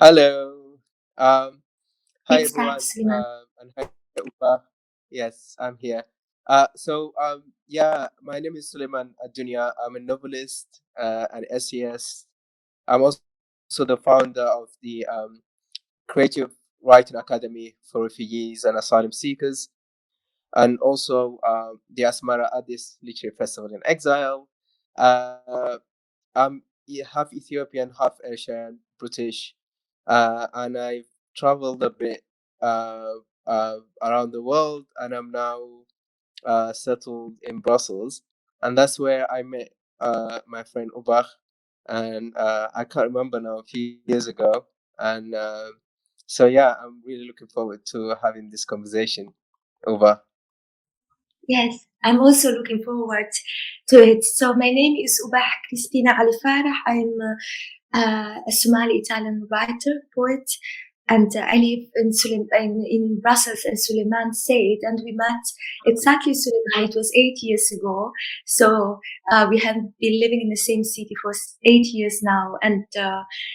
Hello. Um, Hi Yes, thanks, everyone. Sulaiman. And hi Uba. Yes, I'm here. Yeah, my name is Sulaiman Addonia. I'm a novelist, an essayist. I'm also the founder of the Creative Writing Academy for Refugees and Asylum Seekers, and also the Asmara Addis Literary Festival in Exile. Uh, I'm half Ethiopian, half Asian, British, and I've traveled a bit around the world, and I'm now settled in Brussels, and that's where I met my friend Ubach, and I can't remember now, a few years ago, and so yeah, I'm really looking forward to having this conversation, Ubach. Yes, I'm also looking forward to it. So my name is Ubah Cristina Ali Farah. I'm a Somali Italian writer, poet, and I live in Brussels, as Suleiman said, and we met exactly, Suleiman, it was 8 years ago. So we have been living in the same city for 8 years now, and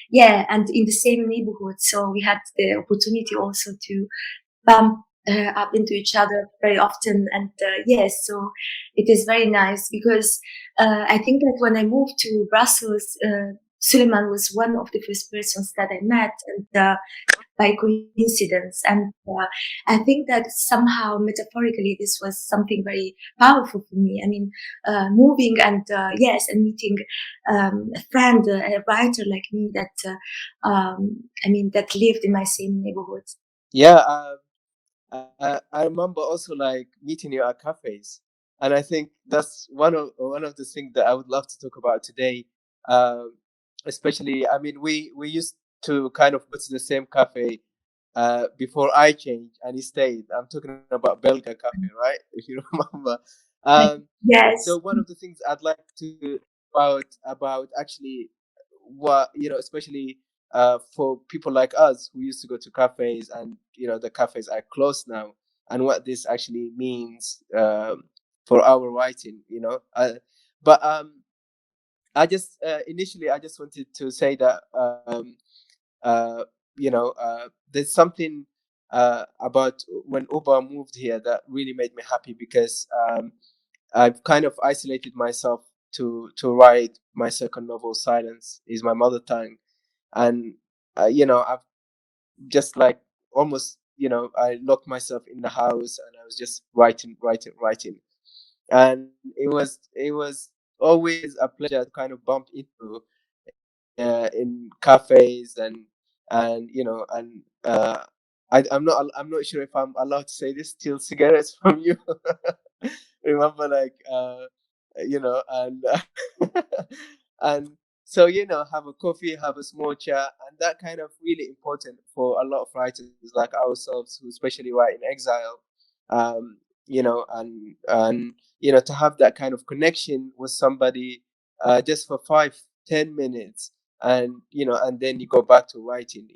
yeah, and in the same neighborhood. So we had the opportunity also to bump up into each other very often. And yes, so it is very nice because I think that when I moved to Brussels, Suleiman was one of the first persons that I met, and by coincidence. And I think that somehow metaphorically, this was something very powerful for me. I mean, moving and yes, and meeting a friend, a writer like me that, I mean, that lived in my same neighborhood. Yeah, I remember also like meeting you at cafes, and I think that's one of the things that I would love to talk about today. Um, Especially, I mean, we used to kind of go to the same cafe before I changed, and he stayed. I'm talking about Belga Cafe, right? If you remember. So Yes. one of the things I'd like to about actually what especially for people like us who used to go to cafes, and the cafes are closed now, and what this actually means for our writing. But I just initially I just wanted to say that uh, there's something about when Uba moved here that really made me happy, because I've kind of isolated myself to write my second novel. Silence is my mother tongue, and I've just like almost I locked myself in the house, and I was just writing, and it was always a pleasure to kind of bump into in cafes, and I'm not sure if I'm allowed to say this, steal cigarettes from you. Remember, like and and so have a coffee, have a small chat, and that kind of really important for a lot of writers like ourselves, who especially write in exile. um and to have that kind of connection with somebody, just for 5-10 minutes, and then you go back to writing,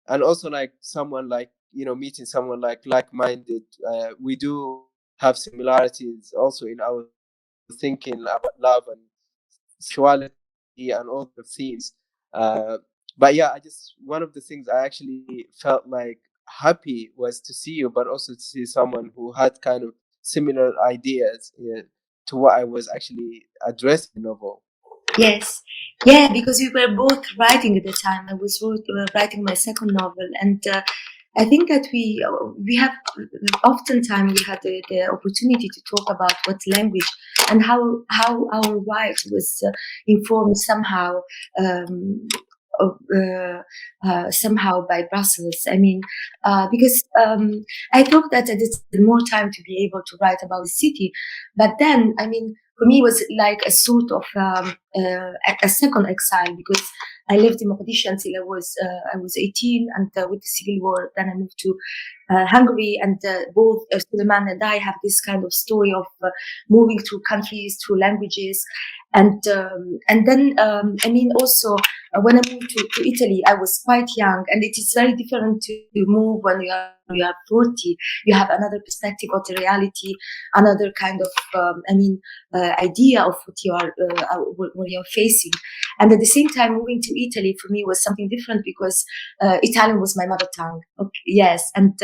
and also like someone like meeting someone like-minded. We do have similarities also in our thinking about love and sexuality and all the themes. Uh, but yeah, I just one of the things I actually felt like happy was to see you, but also to see someone who had kind of similar ideas to what I was actually addressing in the novel. Yes, yeah, because we were both writing at the time. I was writing my second novel, and I think that we have oftentimes we had the opportunity to talk about what language and how our write was informed somehow. Um, Somehow by Brussels. I mean, because I thought that I did more time to be able to write about the city, but then I mean, for me, it was like a sort of a second exile because I lived in Mogadishu until I was 18, and with the civil war, then I moved to Hungary, and both Suleiman and I have this kind of story of moving through countries, through languages, and then I mean also when I moved to Italy, I was quite young, and it is very different to move when you are you are 40, you have another perspective of the reality, another kind of idea of what you're facing. And at the same time, moving to Italy for me was something different because Italian was my mother tongue. Okay, yes, and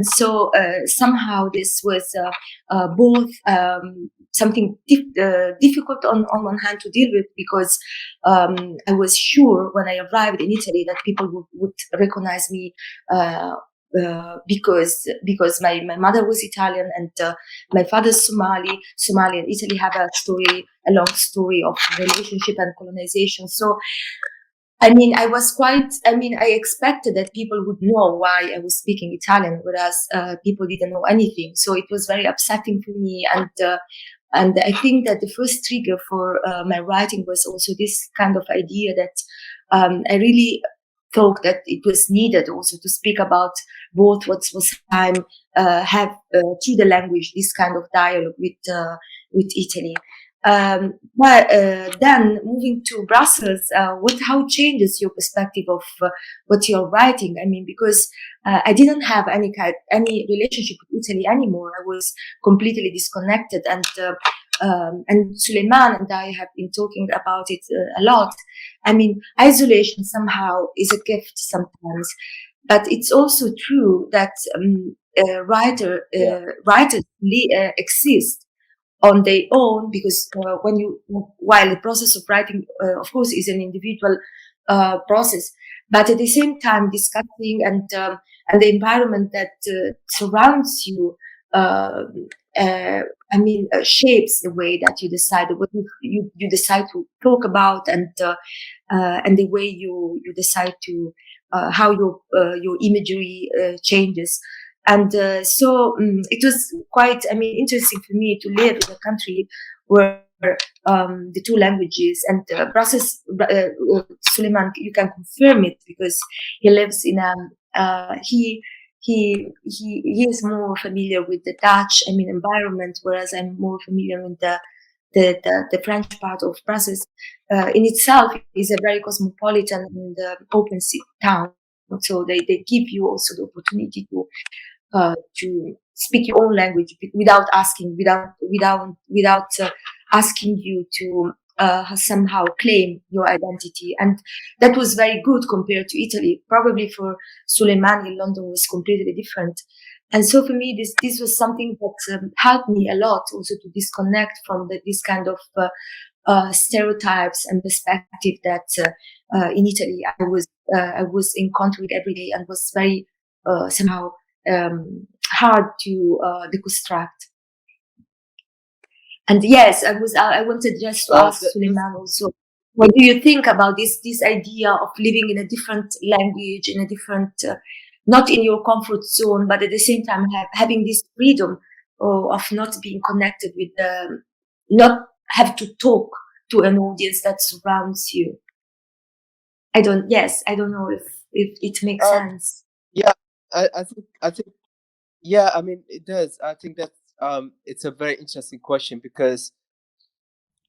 so somehow this was both something difficult on one hand to deal with, because I was sure when I arrived in Italy that people would recognize me because my mother was Italian and my father's Somali. Somali and Italy have a long story of relationship and colonization. So I was I expected that people would know why I was speaking Italian, whereas people didn't know anything. So it was very upsetting for me. And I think that the first trigger for my writing was also this kind of idea that I really thought that it was needed also to speak about both what was time have through the language, this kind of dialogue with Italy. But then moving to Brussels, how changes your perspective of what you're writing? Because I didn't have any relationship with Italy anymore. I was completely disconnected, and Sulaiman and I have been talking about it a lot. Isolation somehow is a gift sometimes, but it's also true that writers exist on their own, because while the process of writing, of course, is an individual process, but at the same time, discussing and the environment that surrounds you, shapes the way that you decide what you decide to talk about, and the way you decide to how your imagery changes. And so it was quite, interesting for me to live in a country where the two languages, and Brussels, Suleiman, you can confirm it because he lives in he is more familiar with the Dutch, environment, whereas I'm more familiar with the French part of Brussels. In itself is a very cosmopolitan and open town. So they give you also the opportunity to speak your own language without asking you to somehow claim your identity. And that was very good compared to Italy. Probably for Suleiman in London was completely different. And so for me, this was something that helped me a lot also to disconnect from this kind of stereotypes and perspective that in Italy I was encountering every day, and was very somehow hard to deconstruct. And yes, I wanted just to ask Suleiman also, what do you think about this idea of living in a different language, in a different, not in your comfort zone, but at the same time having this freedom of not being connected with not have to talk to an audience that surrounds you. I don't know if it makes sense. Yeah, I think yeah, it does. I think that it's a very interesting question, because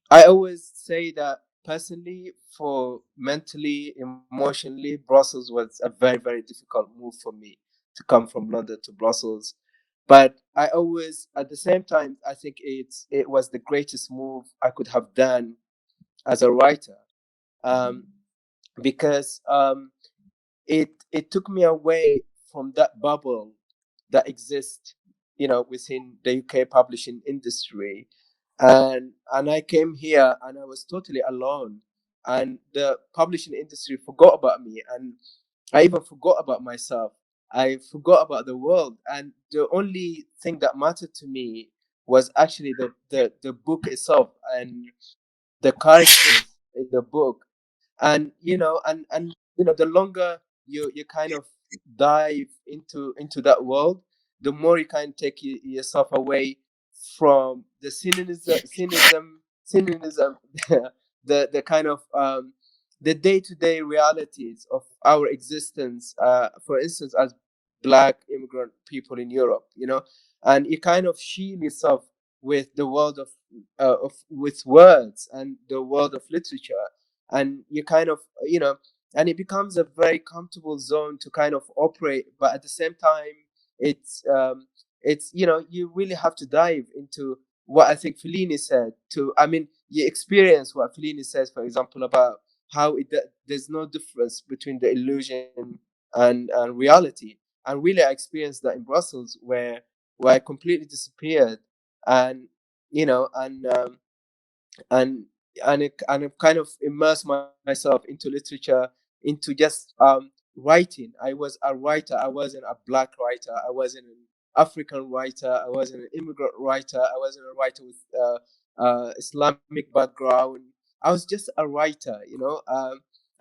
I always say that personally, for mentally, emotionally, Brussels was a very, very difficult move for me to come from London to Brussels. But I always, at the same time, I think it was the greatest move I could have done as a writer, because it took me away from that bubble that exists, within the UK publishing industry, and I came here and I was totally alone, and the publishing industry forgot about me, and I even forgot about myself. I forgot about the world, and the only thing that mattered to me was actually the book itself and the characters in the book. And the longer you kind of dive into that world, the more you kind of take yourself away from the cynicism the kind of the day-to-day realities of our existence, for instance, as Black immigrant people in Europe, and you kind of shield yourself with the world of with words and the world of literature, and you kind of and it becomes a very comfortable zone to kind of operate, but at the same time it's you really have to dive into what I think Fellini said. You experience what Fellini says, for example, about how there's no difference between the illusion and reality. And really, I experienced that in Brussels, where I completely disappeared, and and and kind of immerse myself into literature, into just writing. I was a writer. I wasn't a black writer. I wasn't an African writer. I wasn't an immigrant writer. I wasn't a writer with Islamic background. I was just a writer,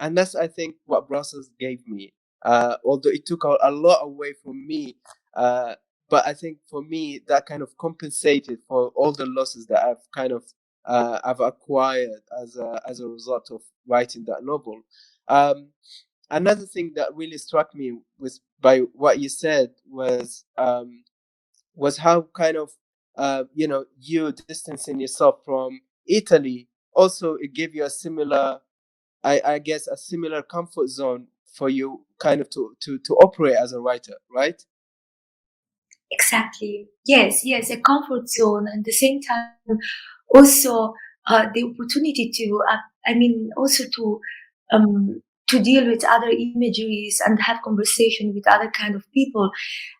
and that's, I think, what Brussels gave me. Although it took a lot away from me, but I think for me that kind of compensated for all the losses that I've acquired as a result of writing that novel. Um, Another thing that really struck me was by what you said was how kind of you distancing yourself from Italy. Also, it gave you a similar, I guess, a similar comfort zone for you, kind of to operate as a writer, right? Exactly. Yes, yes, a comfort zone, and at the same time, also the opportunity to, also to deal with other imageries and have conversation with other kind of people.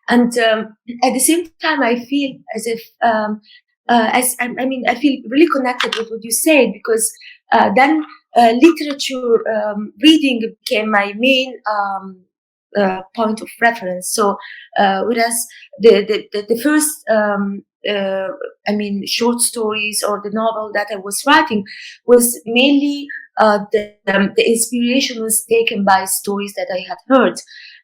And at the same time, I feel as if, I feel really connected with what you said, because then literature reading became my main point of reference. So whereas the first short stories or the novel that I was writing was mainly the inspiration was taken by stories that I had heard.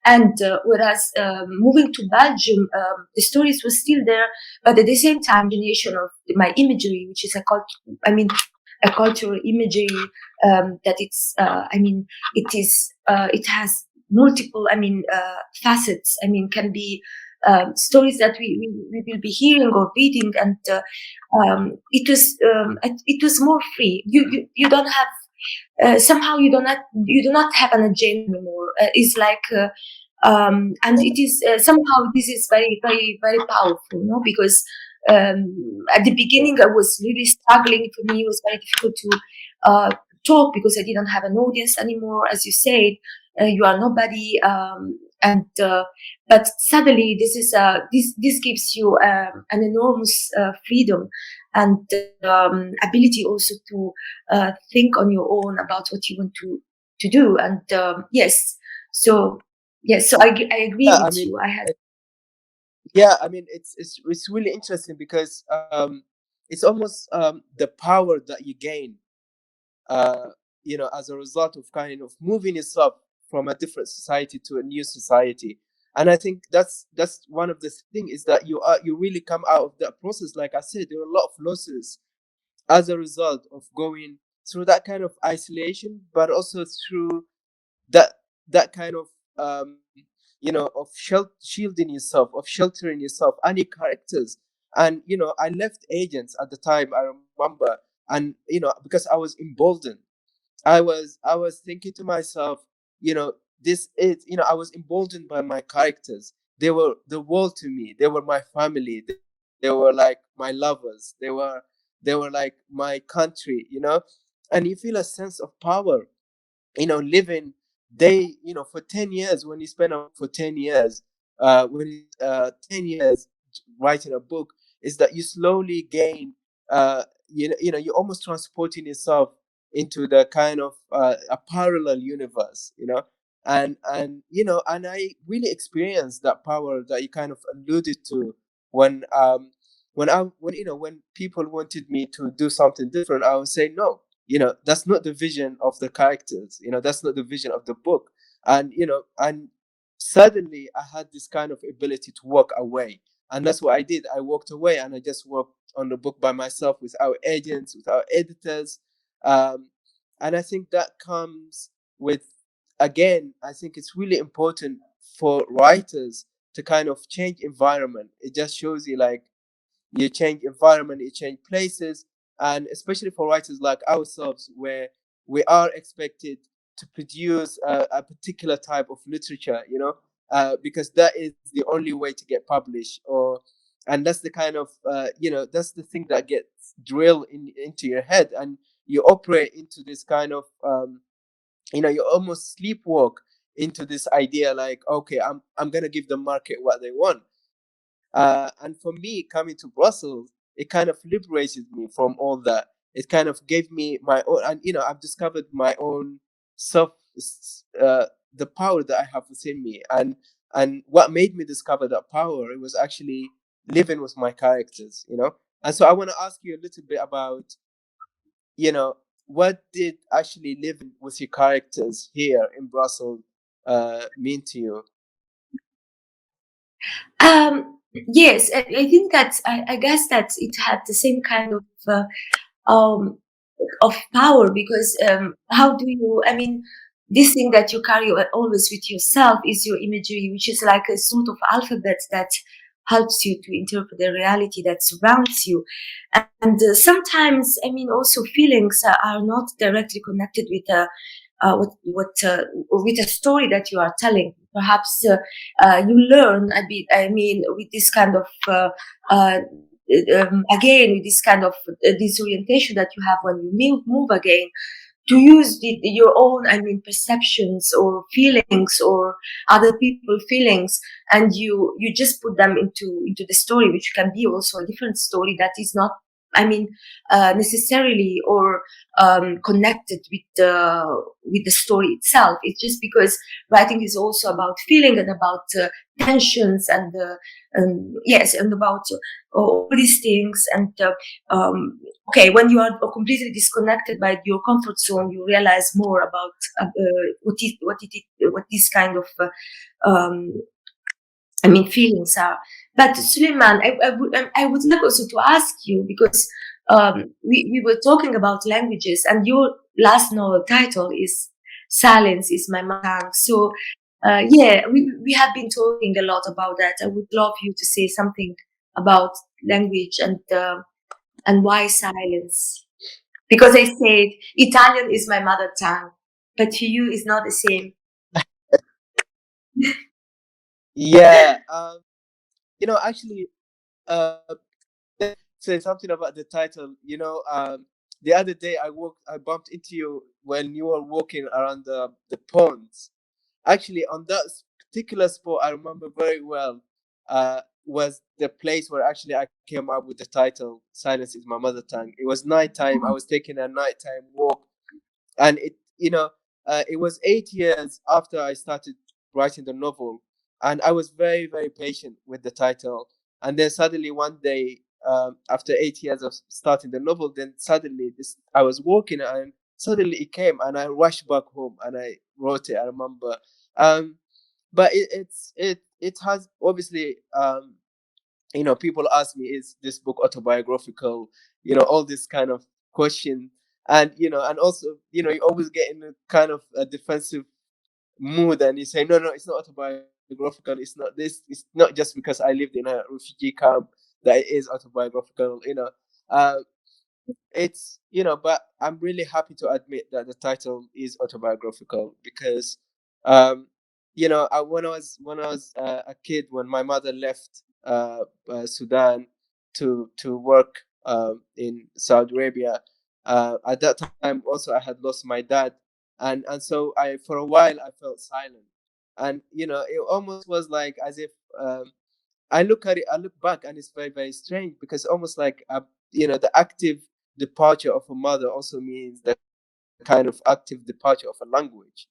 And whereas moving to Belgium, the stories were still there, but at the same time, the nation of my imagery, which is a cultural imagery, that it has multiple, facets. Can be stories that we will be hearing or reading, and it was more free. You don't have somehow you do not have an agenda anymore. It's like and it is somehow this is very very very powerful, no? Because at the beginning I was really struggling. For me, it was very difficult to talk because I didn't have an audience anymore. As you said, you are nobody, and but suddenly this gives you an enormous freedom and ability also to think on your own about what you want to do. And so yes, so I agree Yeah, with you. I had it's really interesting because it's almost the power that you gain, as a result of kind of moving yourself from a different society to a new society. And I think that's one of the thing, is that you really come out of that process. Like I said, there are a lot of losses as a result of going through that kind of isolation, but also through that that kind of of shielding yourself, of sheltering yourself and your characters. And I left agents at the time, I remember, and because I was emboldened. I was thinking to myself, this is, I was emboldened by my characters. They were the world to me. They were my family. They were like my lovers. They were like my country. And you feel a sense of power, living day, for 10 years. When you spend for 10 years, when you 10 years writing a book, is that you slowly gain, you're almost transporting yourself into the kind of a parallel universe, and I really experienced that power that you kind of alluded to when when people wanted me to do something different. I would say no. That's not the vision of the characters. That's not the vision of the book. And suddenly I had this kind of ability to walk away, and that's what I did. I walked away and I just worked on the book by myself, without agents, without editors. um, and I think that comes with, again, I think it's really important for writers to kind of change environment. It just shows you, like, you change environment, you change places. And especially for writers like ourselves, where we are expected to produce a particular type of literature, because that is the only way to get published. And that's the kind of that's the thing that gets drilled into your head, and you operate into this kind of you almost sleepwalk into this idea, like, okay, I'm gonna give the market what they want. And for me, coming to Brussels, it kind of liberated me from all that. It kind of gave me my own, and I've discovered my own self, the power that I have within me, and what made me discover that power, it was actually living with my characters. And so I want to ask you a little bit about, what did actually living with your characters here in Brussels mean to you? Yes, I think that I guess that it had the same kind um, of power, because how do you? I mean, this thing that you carry always with yourself is your imagery, which is like a sort of alphabet that helps you to interpret the reality that surrounds you. And sometimes, I mean, also feelings are not directly connected with with a story that you are telling. Perhaps you learn a bit. I mean, with this kind of again, with this kind of disorientation that you have when you move again, to use your own, I mean, perceptions or feelings or other people feelings, and you just put them into the story, which can be also a different story that is not, I mean, necessarily or connected with the story itself. It's just because writing is also about feeling and about tensions and yes, and about all these things. And okay, when you are completely disconnected by your comfort zone, you realize more about what this kind of um, I mean, feelings are. But Suleiman, I would like also to ask you, because we were talking about languages, and your last novel title is "Silence is My Mother Tongue." So yeah, we have been talking a lot about that. I would love you to say something about language and why silence. Because I said Italian is my mother tongue, but to you it's not the same. Yeah, actually, uh, say something about the title. The other day I bumped into you when you were walking around the ponds. Actually, on that particular spot, I remember very well. Was the place where actually I came up with the title "Silence is My Mother Tongue." It was nighttime. I was taking a nighttime walk, and it was 8 years after I started writing the novel, and I was very, very patient with the title. And then suddenly one day, after 8 years of starting the novel, then suddenly this I was walking, and suddenly it came, and I rushed back home and I wrote it. I remember, but it has obviously, people ask me, is this book autobiographical? All this kind of question. And also, you always get in a kind of a defensive mood, and you say, no, it's not autobiographical. It's not this. It's not just because I lived in a refugee camp that it is autobiographical. Uh, but I'm really happy to admit that the title is autobiographical, because when I was a kid, when my mother left Sudan to work in Saudi Arabia, at that time also I had lost my dad, and so I for a while I felt silent, and it almost was like as if, I look at it, I look back, and it's very, very strange, because almost like the active departure of a mother also means the kind of active departure of a language,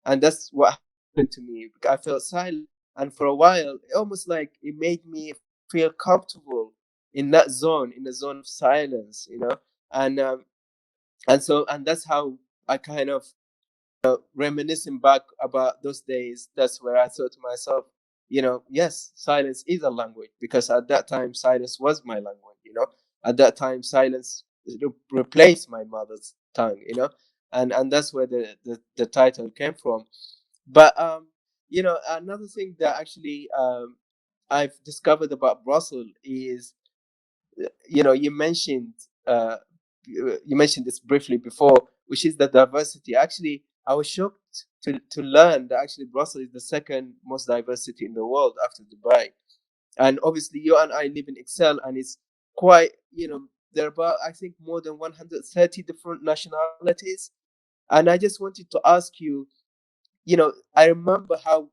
and that's what happened to me. I felt silent, and for a while, almost like it made me feel comfortable in that zone, in the zone of silence, and and that's how I kind of, reminiscing back about those days, that's where I thought to myself, yes, silence is a language, because at that time, silence was my language. At that time, silence replaced my mother's tongue. And that's where the title came from. But another thing that actually, I've discovered about Brussels is, you mentioned, uh, you mentioned this briefly before, which is the diversity. Actually, I was shocked to learn that actually Brussels is the second most diverse city in the world after Dubai. And obviously, you and I live in Excel, and it's quite, there are about, I think, more than 130 different nationalities. And I just wanted to ask you, I remember how,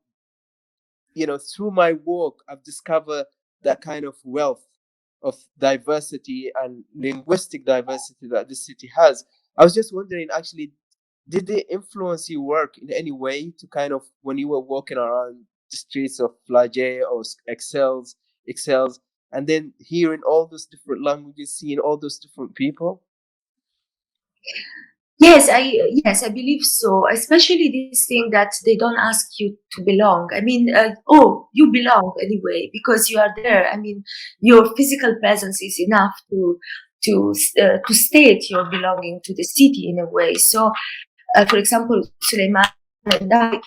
through my work, I've discovered that kind of wealth of diversity and linguistic diversity that this city has. I was just wondering, actually, did they influence your work in any way to kind of, when you were walking around the streets of Flagey or Excels, and then hearing all those different languages, seeing all those different people? Yes, I believe so. Especially this thing that they don't ask you to belong. I mean, oh, you belong anyway because you are there. I mean, your physical presence is enough to state your belonging to the city in a way. So, for example, Sulaiman and I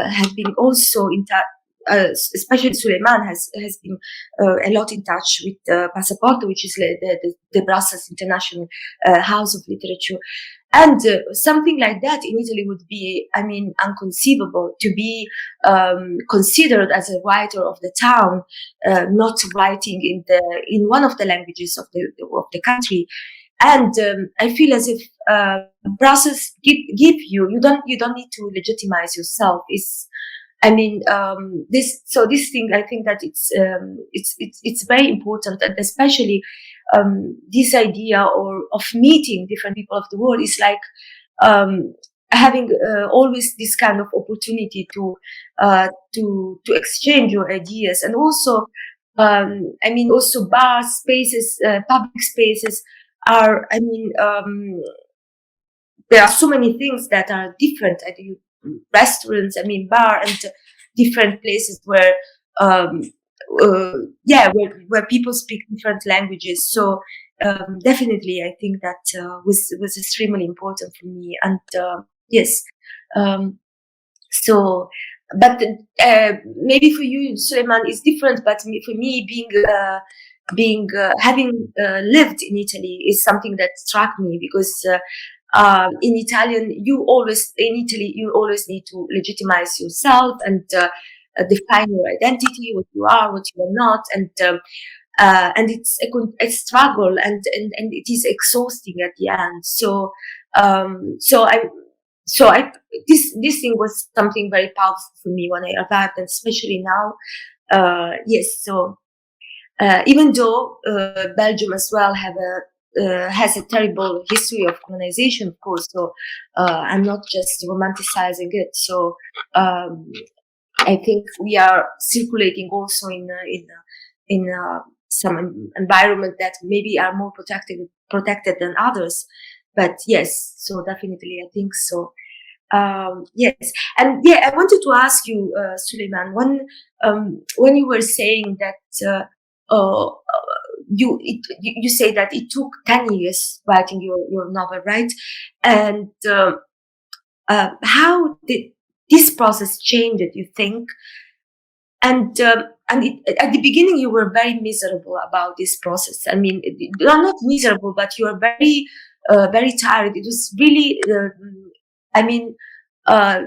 have been also in touch. Especially Sulaiman has been a lot in touch with Passaporto, which is the Brussels International House of Literature. And something like that in Italy would be, I mean, unconceivable to be considered as a writer of the town, not writing in one of the languages of the country. And I feel as if Brussels give you don't need to legitimize yourself. I mean, this thing, I think that it's very important, and especially this idea or of meeting different people of the world is like having always this kind of opportunity to exchange your ideas, and also, I mean, also bar spaces, public spaces are, I mean, there are so many things that are different. I think restaurants, I mean, bar and different places where, um, where people speak different languages. So definitely, I think that was extremely important for me. And yes, um, so, but maybe for you, Suleiman, it's different. But for me, being having lived in Italy is something that struck me because in Italy you always need to legitimize yourself and define your identity, what you are, what you are not, and it's a struggle, and it is exhausting at the end. So so I this thing was something very powerful for me when I arrived, and especially now. Yes, so even though Belgium as well has a terrible history of colonization, of course. So I'm not just romanticizing it. So I think we are circulating also in some environment that maybe are more protected than others. But yes, so definitely I think so. Yes, and yeah, I wanted to ask you, Suleiman, when you were saying that you say that it took 10 years writing your novel, right? And how did this process change it, you think? At the beginning, you were very miserable about this process. I mean, you're not miserable, but you are very tired. It was really, I mean, uh,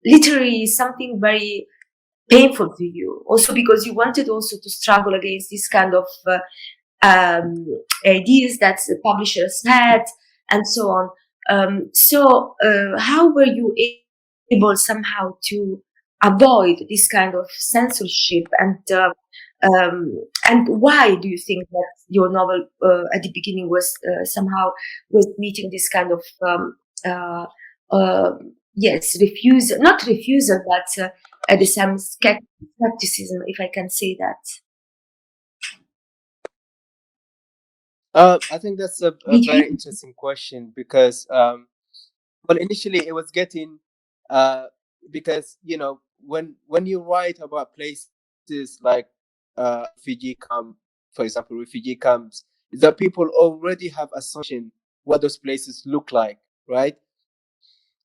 literally something very painful to you. Also, because you wanted also to struggle against this kind of um, ideas that the publishers had, and so on. How were you able somehow to avoid this kind of censorship, and why do you think that your novel at the beginning was meeting this kind of uh, uh, yes, not refusal, but the same skepticism, if I can say that? I think that's a Did very you? interesting question because, well, initially it was getting, because when you write about places like refugee camp, for example, refugee camps, that people already have assumption what those places look like, right?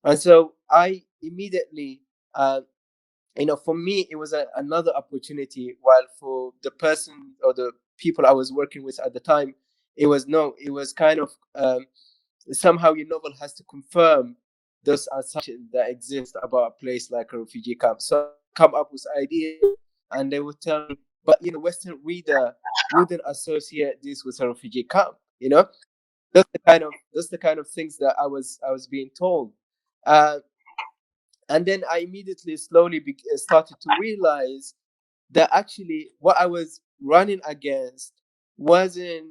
And so I immediately, for me, it was another opportunity. While for the person or the people I was working with at the time, it was no, it was kind of, somehow your novel has to confirm those assumptions that exist about a place like a refugee camp. So I would come up with ideas, and they would tell me, but Western reader wouldn't associate this with a refugee camp. That's the kind of things that I was being told. Uh, and then I immediately slowly started to realize that actually what I was running against wasn't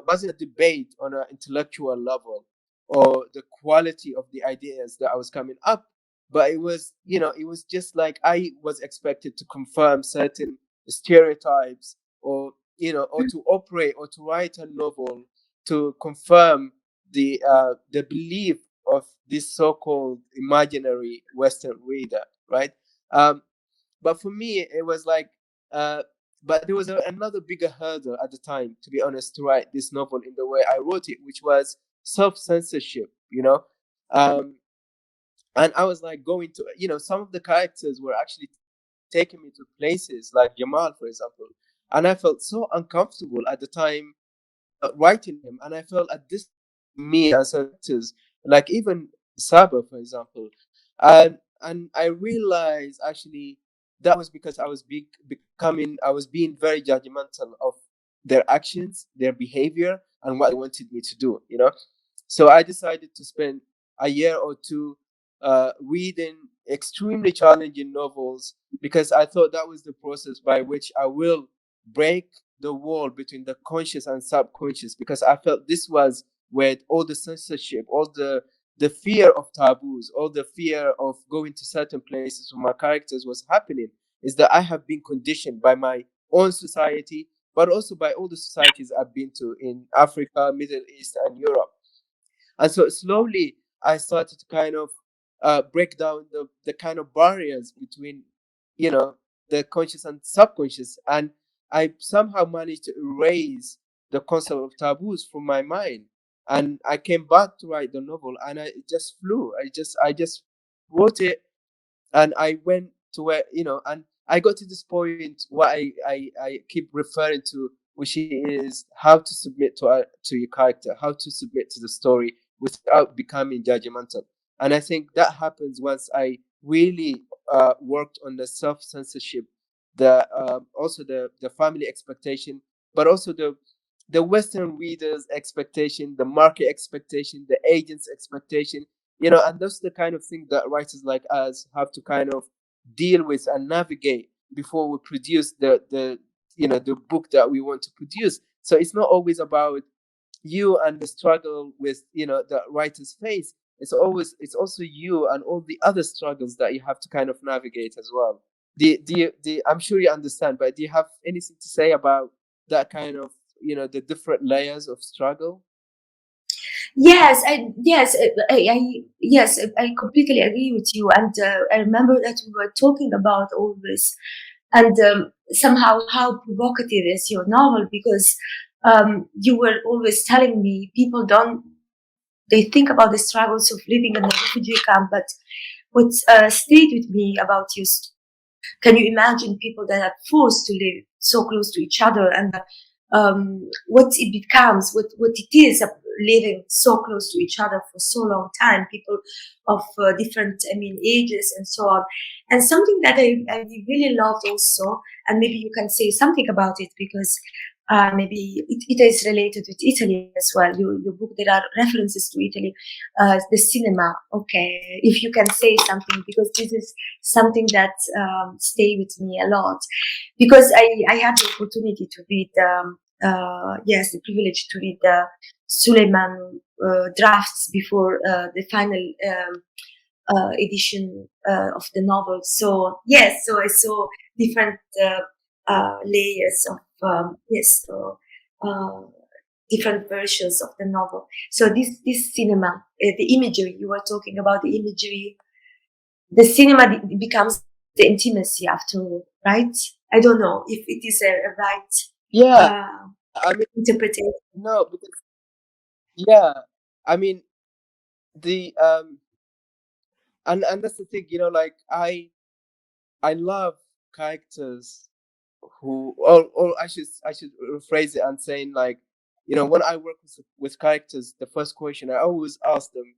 wasn't a debate on an intellectual level or the quality of the ideas that I was coming up, but it was just like I was expected to confirm certain stereotypes, or or to operate or to write a novel to confirm the belief of this so-called imaginary Western reader, right? Um, but for me, it was like, uh, but there was another bigger hurdle at the time, to be honest, to write this novel in the way I wrote it, which was self-censorship, and I was like going to, some of the characters were actually taking me to places like Jamal, for example, and I felt so uncomfortable at the time writing him, and I felt at this me as actors, like even Saba, for example, and I realized actually that was because I was being very judgmental of their actions, their behavior, and what they wanted me to do. So I decided to spend a year or two reading extremely challenging novels, because I thought that was the process by which I will break the wall between the conscious and subconscious, because I felt this was where all the censorship, all the fear of taboos, all the fear of going to certain places where my characters was happening, is that I have been conditioned by my own society, but also by all the societies I've been to in Africa, Middle East, and Europe. And so slowly I started to kind of break down the kind of barriers between, you know, the conscious and subconscious. And I somehow managed to erase the concept of taboos from my mind. And I came back to write the novel, and it just flew. I just wrote it, and I went to where, and I got to this point what I keep referring to, which is how to submit to your character, how to submit to the story without becoming judgmental. And I think that happens once I really worked on the self censorship, the also the family expectation, but also the Western readers' expectation, the market expectation, the agents' expectation, and that's the kind of thing that writers like us have to kind of deal with and navigate before we produce the book that we want to produce. So it's not always about you and the struggle with the writer's face. It's also you and all the other struggles that you have to kind of navigate as well. I'm sure you understand, but do you have anything to say about that kind of the different layers of struggle? Yes, I completely agree with you. And I remember that we were talking about all this, and somehow how provocative is your novel, because you were always telling me people don't they think about the struggles of living in a refugee camp, but what stayed with me about your story, can you imagine people that are forced to live so close to each other, and what it becomes, what it is living so close to each other for so long time, people of different, ages and so on. And something that I really loved also, and maybe you can say something about it, because maybe it is related with Italy as well. Your book, there are references to Italy, the cinema. Okay, if you can say something, because this is something that stay with me a lot, because I had the opportunity to read, yes, the privilege to read the Sulaiman drafts before the final edition of the novel. So yes, so I saw different layers of yes, so different versions of the novel. So this cinema, the imagery you were talking about, the imagery, the cinema becomes the intimacy after all, right? I don't know if it is a right Yeah, I mean, interpretation. no, because yeah, I mean the and that's the thing, like I love characters who, or I should rephrase it and saying, like, when I work with characters, the first question I always ask them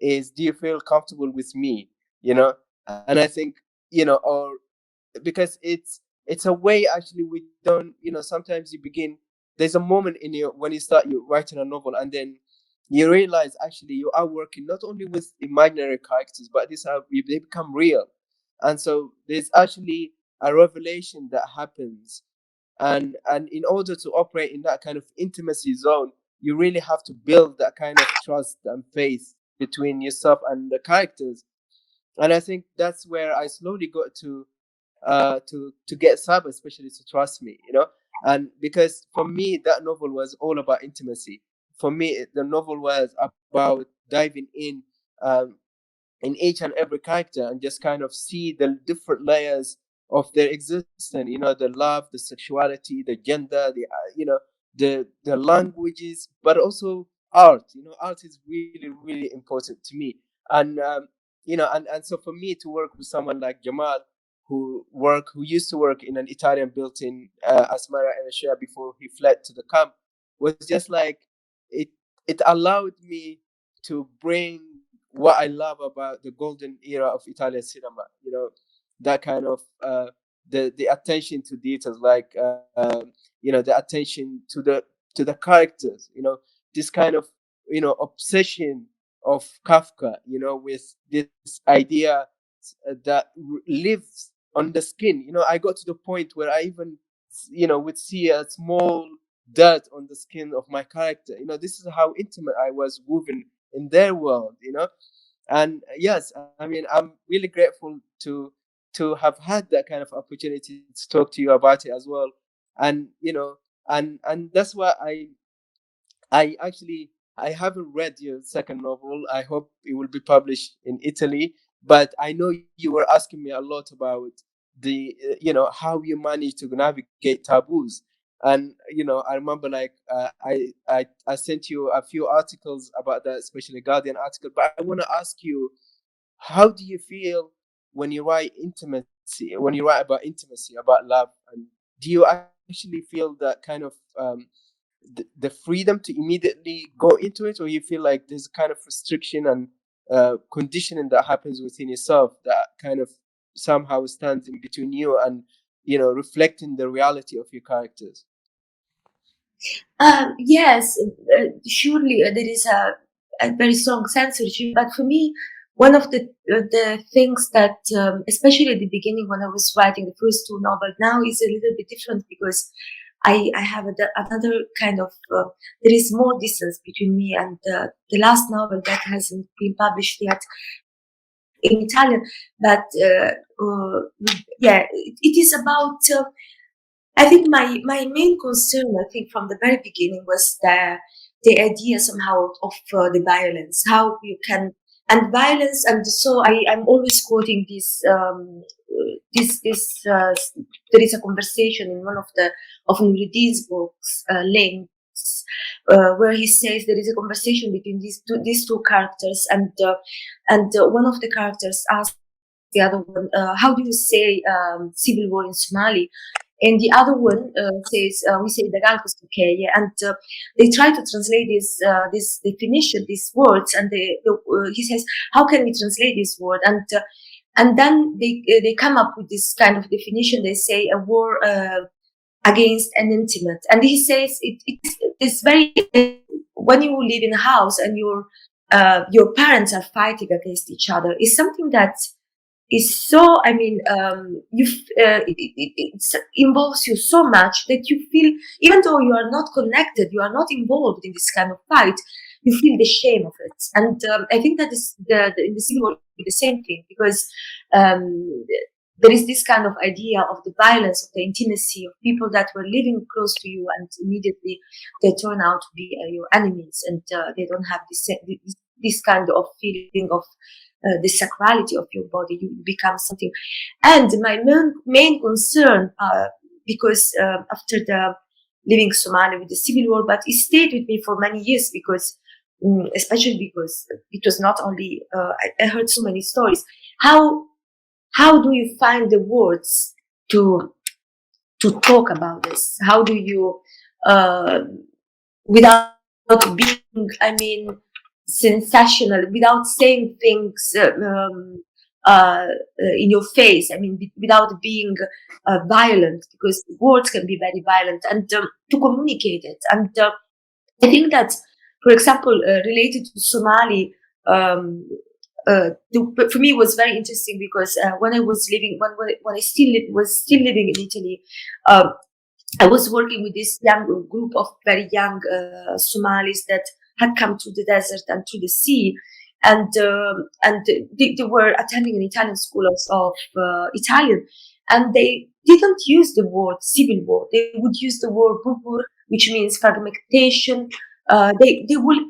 is, do you feel comfortable with me? You know, and I think, you know, or because it's a way actually we don't, you know, sometimes you begin, there's a moment in your, when you start you writing a novel, and then you realize actually you are working not only with imaginary characters, but these are, they become real. And so there's actually a revelation that happens. And in order to operate in that kind of intimacy zone, you really have to build that kind of trust and faith between yourself and the characters. And I think that's where I slowly got to get Saba especially to trust me, you know. And because for me that novel was all about intimacy. For me the novel was about diving um, in each and every character and just kind of see the different layers of their existence, you know, the love, the sexuality, the gender, the you know, the languages, but also art. You know, art is really really important to me. And you know, and so for me to work with someone like Jamal, who used to work in an Italian built-in Asmara and Ashia before he fled to the camp, was just like, it it allowed me to bring what I love about the golden era of Italian cinema. You know, that kind of the attention to details, like you know, the attention to the characters. You know, this kind of, you know, obsession of Kafka. You know, with this idea that lives on the skin. You know, I got to the point where I even, you know, would see a small dirt on the skin of my character. You know, this is how intimate I was woven in their world. You know, and yes, I mean, I'm really grateful to have had that kind of opportunity to talk to you about it as well. And you know, and that's why I actually, I haven't read your second novel. I hope it will be published in Italy. But I know you were asking me a lot about the you know, how you manage to navigate taboos. And you know, I remember like I sent you a few articles about that, especially Guardian article. But I want to ask you, how do you feel when you write intimacy, when you write about intimacy, about love, and do you actually feel that kind of the freedom to immediately go into it, or you feel like there's a kind of restriction and conditioning that happens within yourself that kind of somehow stands in between you and, you know, reflecting the reality of your characters? Yes, surely there is a very strong censorship. But for me, one of the things that, especially at the beginning when I was writing the first two novels, now is a little bit different because I have another kind of, there is more distance between me and the last novel that hasn't been published yet in Italian. But yeah, it is about. I think my main concern, I think from the very beginning, was the idea somehow of the violence, how you can, and violence, and so I'm always quoting there is a conversation in one of the of Nuruddin's books, Links, where he says there is a conversation between these two characters, and one of the characters asks the other one, how do you say civil war in Somali? And the other one says, we say Dagalko okay, yeah. And they try to translate this definition, these words, and he says, how can we translate this word? And then they come up with this kind of definition. They say a war against an intimate, and he says it's very, when you live in a house and your parents are fighting against each other, is something that is so, I mean, it involves you so much that you feel, even though you are not connected, you are not involved in this kind of fight, you feel the shame of it. And I think that is in the civil war the same thing, because um, there is this kind of idea of the violence, of the intimacy of people that were living close to you, and immediately they turn out to be your enemies, and they don't have this kind of feeling of the sacrality of your body. You become something. And my main concern, because after the living Somalia with the civil war, but it stayed with me for many years because, especially because it was not only, I heard so many stories. How do you find the words to talk about this? How do you, without being, I mean, sensational without saying things in your face. I mean, without being violent, because words can be very violent, and to communicate it. And I think that, for example, related to Somali, for me, it was very interesting because when I was living, when I was still living in Italy, I was working with this young group of very young Somalis that had come to the desert and to the sea, and they were attending an Italian school of Italian, and they didn't use the word civil war. They would use the word bubur, which means fragmentation. They will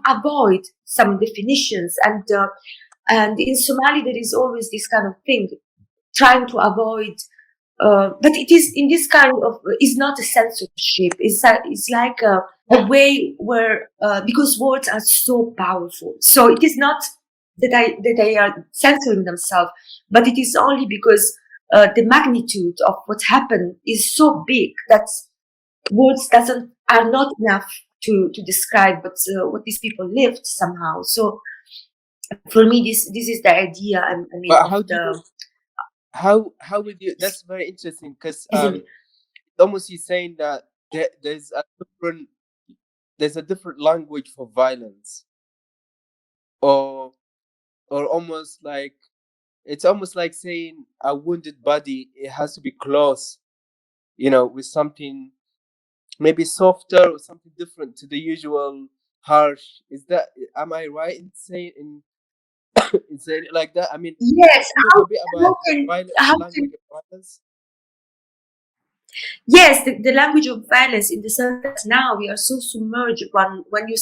avoid some definitions, and in Somali there is always this kind of thing, trying to avoid. But it is in this kind of, it's not a censorship. It's like a way where because words are so powerful. So it is not that they are censoring themselves, but it is only because the magnitude of what happened is so big that words are not enough to describe what these people lived somehow. So for me, this is the idea. I mean, But of how do the you how would you? That's very interesting because ism. almost you're saying that there's a different language for violence, or almost like it's almost like saying a wounded body, it has to be close, with something maybe softer or something different to the usual harsh. Am I right in saying in saying it like that? I mean, Yes, talk a bit about how can the how can language of violence. yes, the language of violence, in the sense that now we are so submerged when you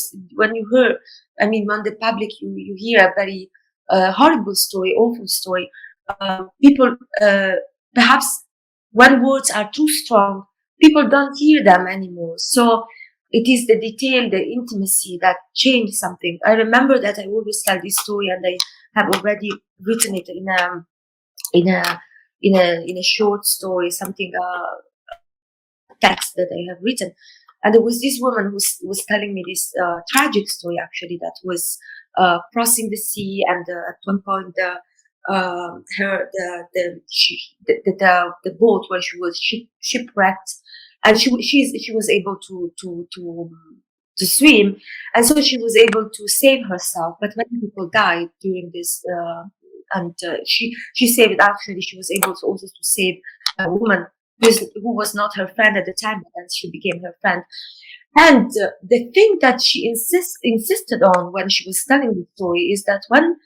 hear, I mean, when the public, you hear a very horrible story, awful story. People perhaps when words are too strong, people don't hear them anymore. So it is the detail, the intimacy that changed something. I remember that I always tell this story, and I have already written it in a in a short story, something text that I have written. And there was this woman who was telling me this tragic story, actually, that was crossing the sea, and at one point the boat where she was shipwrecked, and she was able to swim, and so she was able to save herself. But many people died during this, and she saved. Actually, she was able to also to save a woman who was not her friend at the time, but then she became her friend. And the thing that she insisted on when she was telling the story is that when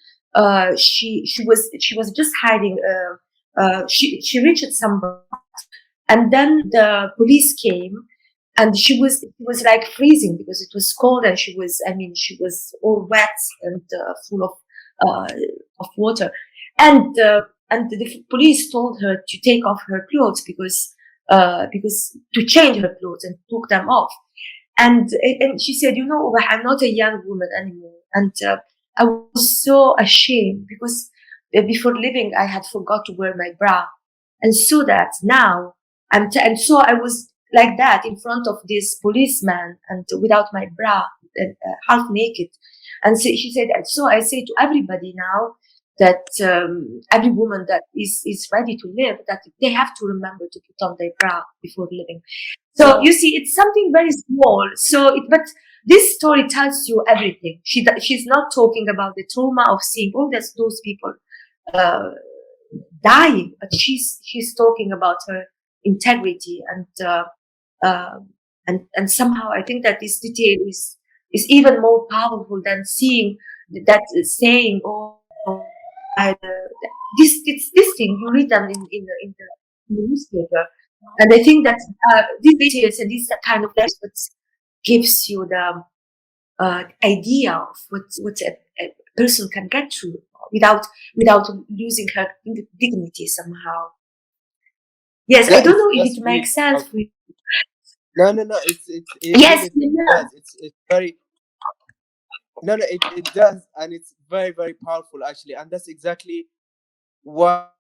she was just hiding, she reached some, and then the police came, and she was like freezing because it was cold, and she was all wet and full uh, of water, and the police told her to take off her clothes because to change her clothes, and took them off. And she said, I'm not a young woman anymore. And I was so ashamed because before leaving, I had forgot to wear my bra. And so that now, and so I was like that in front of this policeman, and without my bra, and half naked. And so she said, so I say to everybody now that every woman that is ready to live, that they have to remember to put on their bra before living. So Yeah. you see, it's something very small. But this story tells you everything. She's not talking about the trauma of seeing all those people uh, dying, but she's talking about her integrity, uh, and somehow I think that this detail is even more powerful than seeing that saying, oh, I, this thing you read them in the newspaper. And I think that these details and these kind of lessons gives you the idea of what a person can get through without losing her dignity somehow. Yes, I don't know if That's it really makes sense powerful. for you. No. It Yes, really yeah. does. It's very no. It does, and it's very very powerful actually. And that's exactly what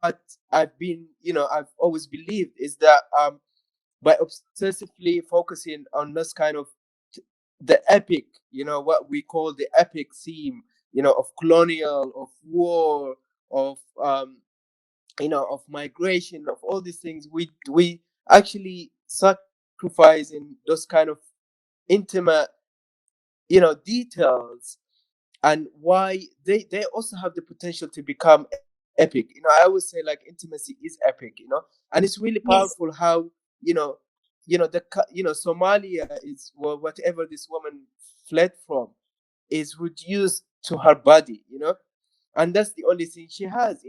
I've always believed is that by obsessively focusing on this kind of the epic, what we call the epic theme, of colonial, of war, of of migration, of all these things. We actually sacrifice in those kind of intimate, details, and why they also have the potential to become epic. I always say like intimacy is epic, and it's really powerful Yes, how, you know Somalia is, well, whatever this woman fled from is reduced to her body, and that's the only thing she has.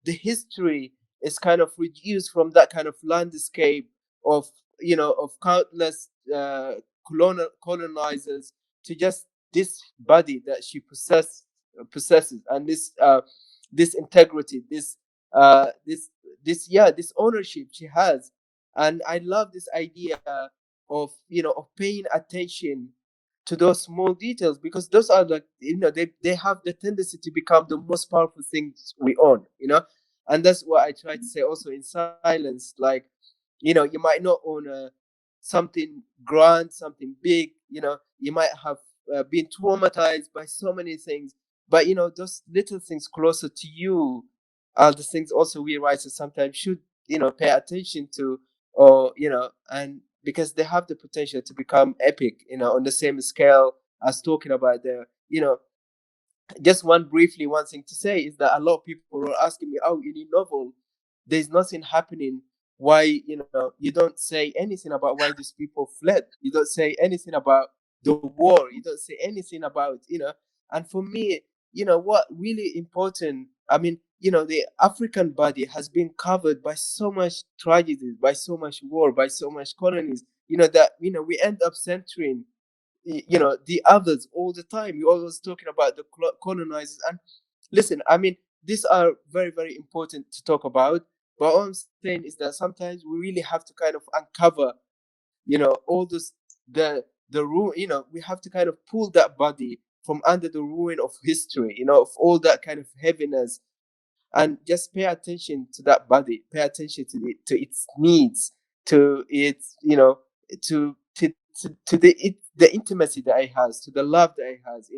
The history is kind of reduced from that kind of landscape of, of countless colonizers, to just this body that she possesses, and this integrity, this ownership she has. And I love this idea of, of paying attention to those small details, because those are like, they have the tendency to become the most powerful things we own. And that's what I try to say also in silence. Like, you might not own something grand, something big. You might have been traumatized by so many things, but those little things closer to you are the things also we writers sometimes should, pay attention to, or and because they have the potential to become epic, on the same scale as talking about the, just one thing to say is that a lot of people are asking me, oh, in your novel there's nothing happening. Why, you don't say anything about why these people fled? You don't say anything about the war. You don't say anything about, and for me, what really important, I mean, the African body has been covered by so much tragedies, by so much war, by so much colonies, that, we end up centering, the others all the time. You're always talking about the colonizers. And listen, I mean, these are very, very important to talk about, but all I'm saying is that sometimes we really have to kind of uncover, all this, the ruin. We have to kind of pull that body from under the ruin of history, of all that kind of heaviness, and just pay attention to that body, pay attention to its needs, to its, the intimacy that it has, to the love that it has,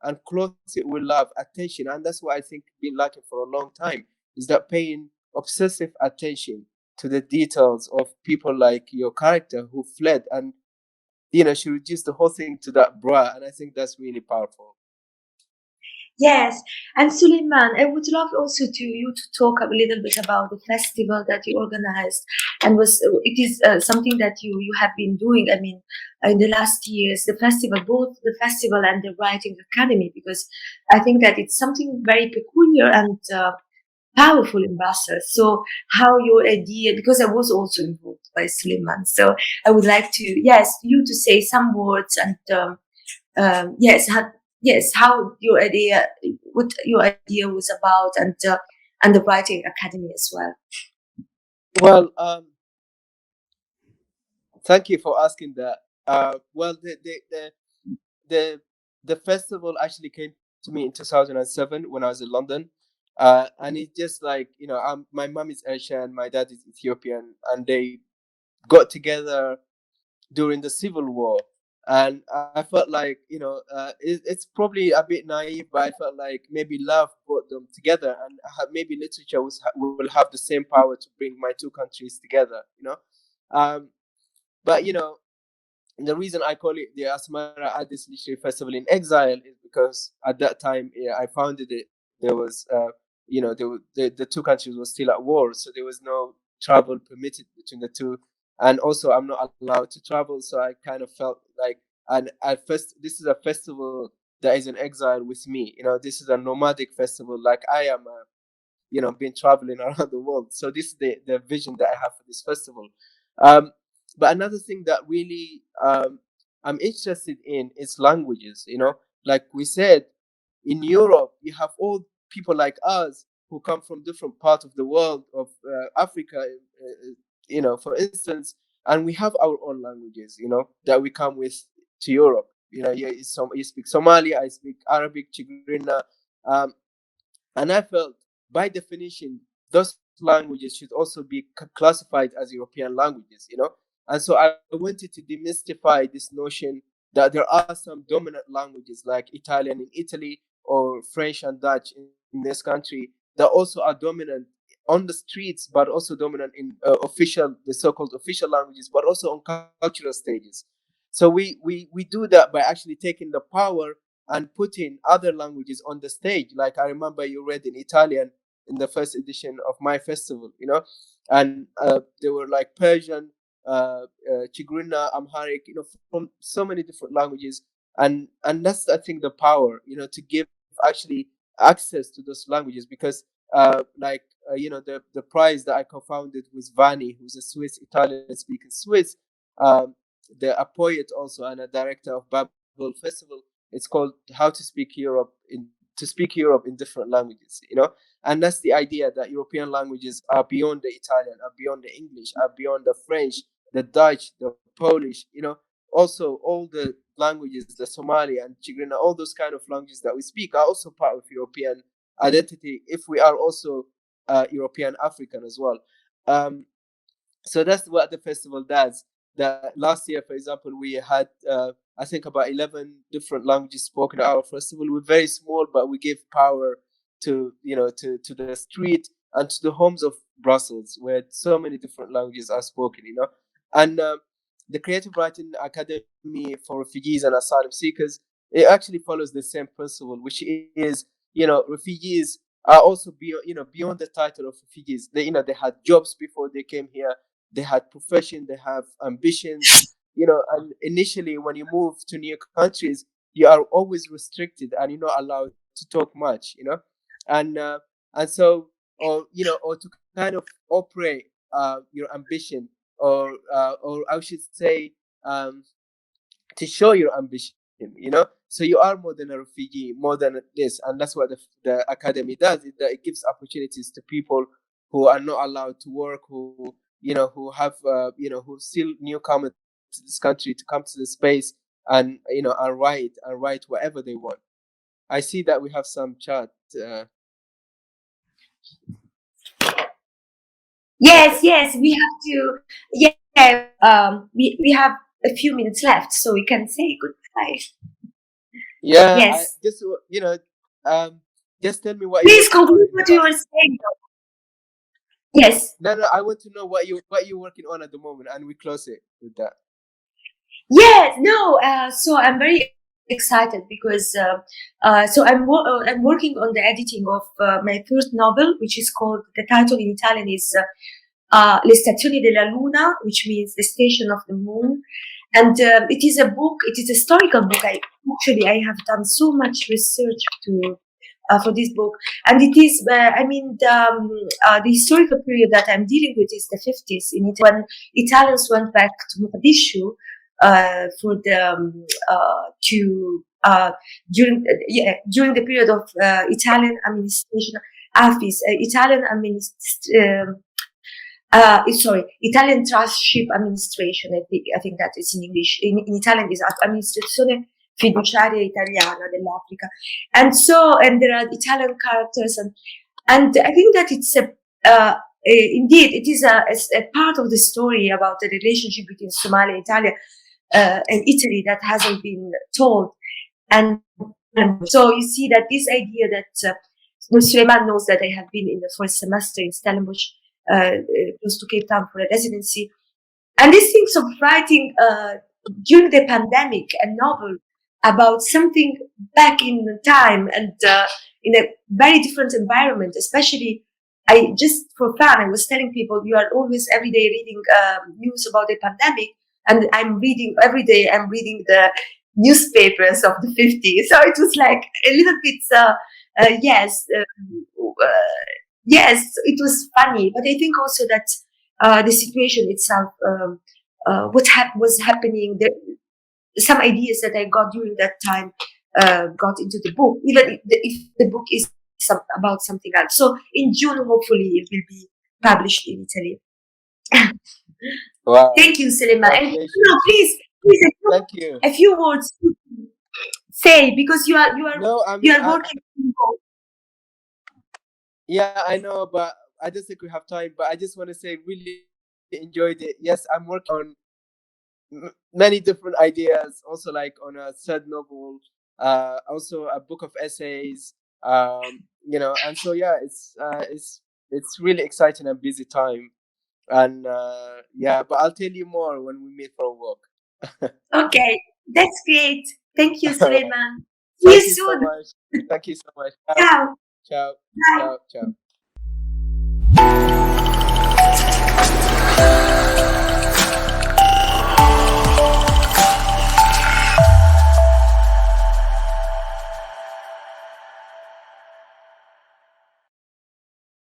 and clothe it with love, attention. And that's what I think been lacking for a long time, is that paying obsessive attention to the details of people like your character who fled, and she reduced the whole thing to that bra, and I think that's really powerful. yes. And Suleiman, I would love also to you to talk a little bit about the festival that you organized, and was it is something that you have been doing. I mean, in the last years, the festival, both the festival and the writing academy, because I think that it's something very peculiar and powerful in Brussels. So, how your idea? Because I was also involved by Suleiman, so I would like to, yes, you to say some words and. Yes, yes, how your idea, what your idea was about, and the writing academy as well. Well, thank you for asking that. Well, the the festival actually came to me in 2007 when I was in London, and it's just like, my mom is Eritrean, my dad is Ethiopian, and they got together during the civil war. And I felt like, it's probably a bit naive, but I felt like maybe love brought them together, and maybe literature will have the same power to bring my two countries together. Um, but the reason I call it the Asmara Addis Literary Festival in Exile is because at that time, I founded it. There was, the two countries were still at war, so there was no travel permitted between the two, and also I'm not allowed to travel. So I kind of felt like, and at first, this is a festival that is in exile with me. This is a nomadic festival, like I am. Been traveling around the world. So this is the vision that I have for this festival. Um, but another thing that really, I'm interested in is languages. Like we said, in Europe, you have all people like us who come from different parts of the world, of Africa, for instance, and we have our own languages, that we come with to Europe. You speak Somali, I speak Arabic, Tigrinya, um, and I felt, by definition, those languages should also be classified as European languages. And so I wanted to demystify this notion that there are some dominant languages like Italian in Italy or French and Dutch in this country that also are dominant on the streets, but also dominant in the so-called official languages, but also on cultural stages. So we do that by actually taking the power and putting other languages on the stage. Like I remember you read in Italian in the first edition of my festival, and they were like Persian, Tigrinya, Amharic, from so many different languages, and that's, I think, the power, to give actually access to those languages, because the prize that I co-founded with Vani, who's a Swiss Italian speaking Swiss, um, a poet also and a director of Babel Festival. It's called How to Speak Europe in different languages, and that's the idea that European languages are beyond the Italian, are beyond the English, are beyond the French, the Dutch, the Polish, also all the languages, the Somali and Tigrinya, all those kind of languages that we speak are also part of European identity if we are also European African as well. Um, so that's what the festival does. That last year, for example, we had I think about 11 different languages spoken at our festival. We're very small, but we give power to the street and to the homes of Brussels, where so many different languages are spoken. And the Creative Writing Academy for refugees and asylum seekers, it actually follows the same principle, which is, refugees are also beyond the title of refugees. They had jobs before they came here, they had profession, they have ambitions, and initially when you move to new countries, you are always restricted and you're not allowed to talk much, and and so, or to kind of operate your ambition, or I should say, to show your ambition, so you are more than a refugee, more than this. And that's what the academy does, is that it gives opportunities to people who are not allowed to work, who have who still newcomer to this country, to come to the space and and write whatever they want. I see that we have some chat. Yes, we have to. Yeah, we have a few minutes left, so we can say goodbye. Yeah, I Yes. just just tell me what you're Please working on conclude in the what you were past. saying. Yes. No, I want to know what you're working on at the moment, and we close it with that. Yes. No. So I'm very excited because I'm working on the editing of my first novel, which is called, the title in Italian is Le Stazioni della Luna, which means the station of the moon. And it is a book. It is a historical book. I have done so much research for this book, and it is. The historical period that I'm dealing with is the 50s in Italy, when Italians went back to Mogadishu for the to during the period of Italian administration, Italian Italian Trustship Administration. I think that is in English. In Italian is Amministrazione Fiduciaria Italiana dell'Africa. And there are Italian characters, and I think that it's indeed it is a part of the story about the relationship between Somalia and Italy, and Italy, that hasn't been told. And so you see that this idea that Sulaiman knows that I have been in the first semester in Stellenbosch, close to Cape Town, for a residency. And this things of writing during the pandemic a novel about something back in time, and in a very different environment. Especially, I just for fun, I was telling people, you are always every day reading news about the pandemic, and I'm reading every day. I'm reading the newspapers of the 50s. So it was like a little bit, yes, yes, it was funny. But I think also that the situation itself, was happening, some ideas that I got during that time got into the book, even if the book is about something else. So in June, hopefully, it will be published in Italy. Wow, Thank you, Selema. And congratulations. please, Thank you. a few words to say, because No, you are working. yeah, I know, but I don't think we have time. But I just want to say, really enjoyed it. Yes, I'm working on many different ideas. Also, like on a third novel, also a book of essays. And so yeah, it's really exciting and busy time. And yeah, but I'll tell you more when we meet for a walk. Okay, that's great. Thank you, All right. Sulaiman. See you Thank you so soon. much. Thank you so much. Ciao. Ciao. Ciao. Bye. Ciao. Ciao.